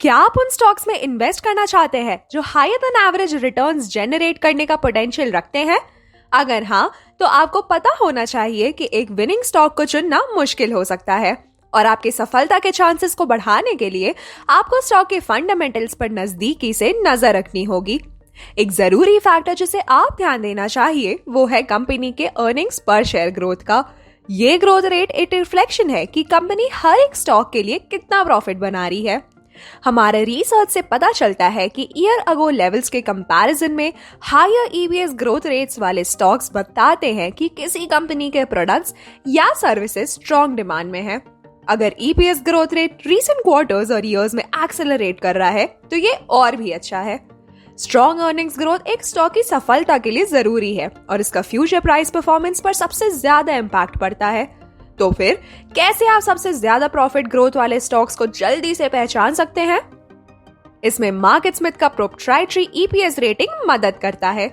क्या आप उन स्टॉक्स में इन्वेस्ट करना चाहते हैं जो higher than average returns generate करने का पोटेंशियल रखते हैं? अगर हाँ, तो आपको पता होना चाहिए कि एक विनिंग स्टॉक को चुनना मुश्किल हो सकता है और आपकी सफलता के चांसेस को बढ़ाने के लिए आपको स्टॉक के फंडामेंटल्स पर नजदीकी से नजर रखनी होगी। एक जरूरी फैक्टर जिसे आप ध्यान देना चाहिए वो है कंपनी के अर्निंग्स पर शेयर ग्रोथ का। ये ग्रोथ रेट एक रिफ्लेक्शन है कि कंपनी हर एक स्टॉक के लिए कितना प्रॉफिट बना रही है। हमारे रिसर्च से पता चलता है कि ईयर अगो लेवल्स के कंपैरिजन में हायर ईपीएस ग्रोथ रेट्स वाले स्टॉक्स बताते हैं कि किसी कंपनी के प्रोडक्ट्स या सर्विसेज स्ट्रॉन्ग डिमांड में है। अगर EPS growth rate recent quarters और ईयर्स में एक्सेलरेट कर रहा है तो ये और भी अच्छा है। स्ट्रॉन्ग अर्निंग्स ग्रोथ एक स्टॉक की सफलता के लिए जरूरी है और इसका फ्यूचर प्राइस परफॉर्मेंस पर सबसे ज्यादा इम्पैक्ट पड़ता है। तो फिर कैसे आप सबसे ज्यादा प्रॉफिट ग्रोथ वाले स्टॉक्स को जल्दी से पहचान सकते हैं? इसमें मार्केटस्मिथ का प्रोप्राइटरी ईपीएस रेटिंग मदद करता है।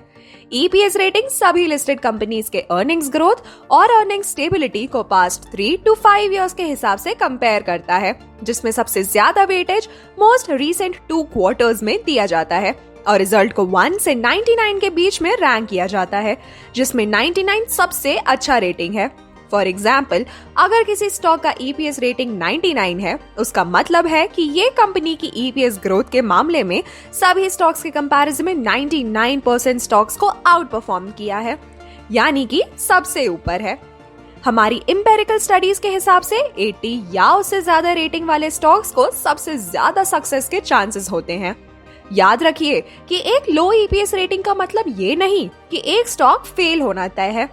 ईपीएस रेटिंग सभी लिस्टेड कंपनीज के अर्निंग्स ग्रोथ और अर्निंग स्टेबिलिटी को पास्ट 3 to 5 इयर्स के हिसाब से कंपेयर करता है, जिसमें सबसे ज्यादा वेटेज मोस्ट रीसेंट 2 क्वार्टर्स में दिया जाता है और रिजल्ट को 1 से 99 के बीच में रैंक किया जाता है, जिसमें 99 सबसे अच्छा रेटिंग है। फॉर एग्जाम्पल, अगर किसी स्टॉक का ईपीएस रेटिंग 99 है, उसका मतलब है कि ये कंपनी की ईपीएस ग्रोथ के मामले में सभी स्टॉक्स के कंपैरिजन में 99% स्टॉक्स को आउट परफॉर्म किया है, यानी कि सबसे ऊपर है। हमारी एम्पिरिकल स्टडीज के हिसाब से 80 या उससे ज्यादा रेटिंग वाले स्टॉक्स को सबसे ज्यादा सक्सेस के चांसेस होते हैं। याद रखिए कि एक लो ईपीएस रेटिंग का मतलब ये नहीं कि एक स्टॉक फेल होना तय है।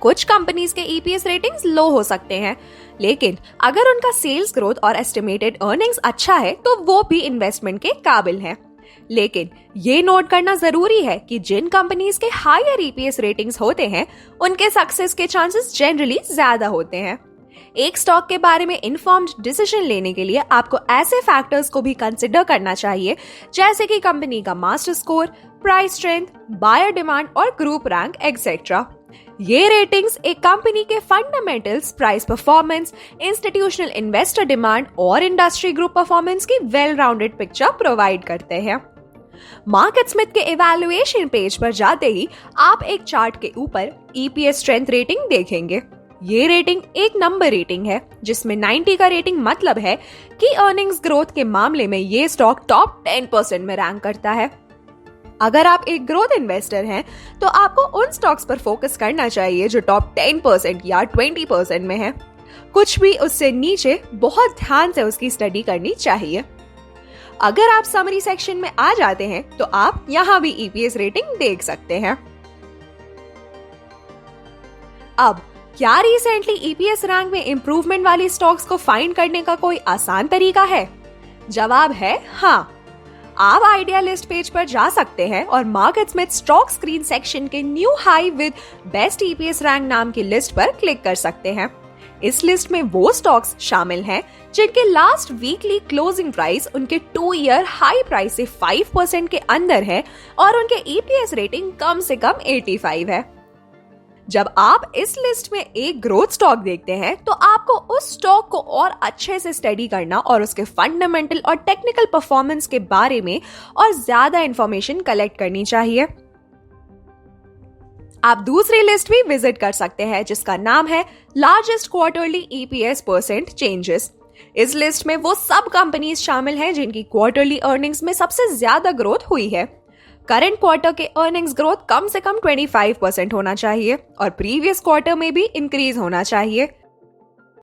कुछ कंपनीज के ईपीएस रेटिंग्स लो हो सकते हैं, लेकिन अगर उनका सेल्स ग्रोथ और एस्टिमेटेड अर्निंग्स अच्छा है तो वो भी इन्वेस्टमेंट के काबिल हैं। लेकिन ये नोट करना जरूरी है कि जिन कंपनीज के हायर ईपीएस रेटिंग्स होते हैं उनके सक्सेस के चांसेस जनरली ज्यादा होते हैं। एक स्टॉक के बारे में इन्फॉर्म्ड डिसीजन लेने के लिए आपको ऐसे फैक्टर्स को भी कंसिडर करना चाहिए, जैसे कि कंपनी का master score, price strength, buyer demand और ग्रुप रैंक एक्सेट्रा। ये रेटिंग्स एक कंपनी के fundamentals, price performance, institutional investor demand और इंडस्ट्री ग्रुप परफॉर्मेंस की वेल राउंडेड पिक्चर प्रोवाइड करते हैं। मार्केटस्मिथ के इवैल्यूएशन पेज पर जाते ही आप एक चार्ट के ऊपर ईपीएस स्ट्रेंथ रेटिंग देखेंगे। ये रेटिंग एक नंबर रेटिंग है, जिसमें 90 का रेटिंग मतलब है कि अर्निंग्स ग्रोथ के मामले में ये स्टॉक टॉप 10% में रैंक करता है। अगर आप एक ग्रोथ इन्वेस्टर हैं, तो आपको उन स्टॉक्स पर फोकस करना चाहिए जो टॉप 10% या 20% में है। कुछ भी उससे नीचे बहुत ध्यान से उसकी स्टडी करनी चाहिए। अगर आप समरी सेक्शन में आ जाते हैं तो आप यहाँ भी ईपीएस रेटिंग देख सकते हैं। अब क्या रिसेंटली ईपीएस रैंक में इंप्रूवमेंट वाली स्टॉक्स को फाइंड करने का कोई आसान तरीका है? जवाब है हाँ। आप आइडिया लिस्ट पेज पर जा सकते हैं और मार्केटस्मिथ स्टॉक स्क्रीन सेक्शन के new high with best EPS rank नाम की लिस्ट पर क्लिक कर सकते हैं। इस लिस्ट में वो स्टॉक्स शामिल हैं जिनके लास्ट वीकली क्लोजिंग प्राइस उनके 2 ईयर हाई प्राइस से 5% के अंदर है और उनके ईपीएस रेटिंग कम से कम 85 है। जब आप इस लिस्ट में एक ग्रोथ स्टॉक देखते हैं तो आपको उस स्टॉक को और अच्छे से स्टडी करना और उसके फंडामेंटल और टेक्निकल परफॉर्मेंस के बारे में और ज्यादा इंफॉर्मेशन कलेक्ट करनी चाहिए। आप दूसरी लिस्ट भी विजिट कर सकते हैं जिसका नाम है largest quarterly EPS percent changes. इस लिस्ट में वो सब कंपनीज शामिल हैं जिनकी क्वार्टरली अर्निंग्स में सबसे ज्यादा ग्रोथ हुई है। करंट क्वार्टर के अर्निंग्स ग्रोथ कम से कम 25% होना चाहिए और प्रीवियस क्वार्टर में भी इंक्रीज होना चाहिए।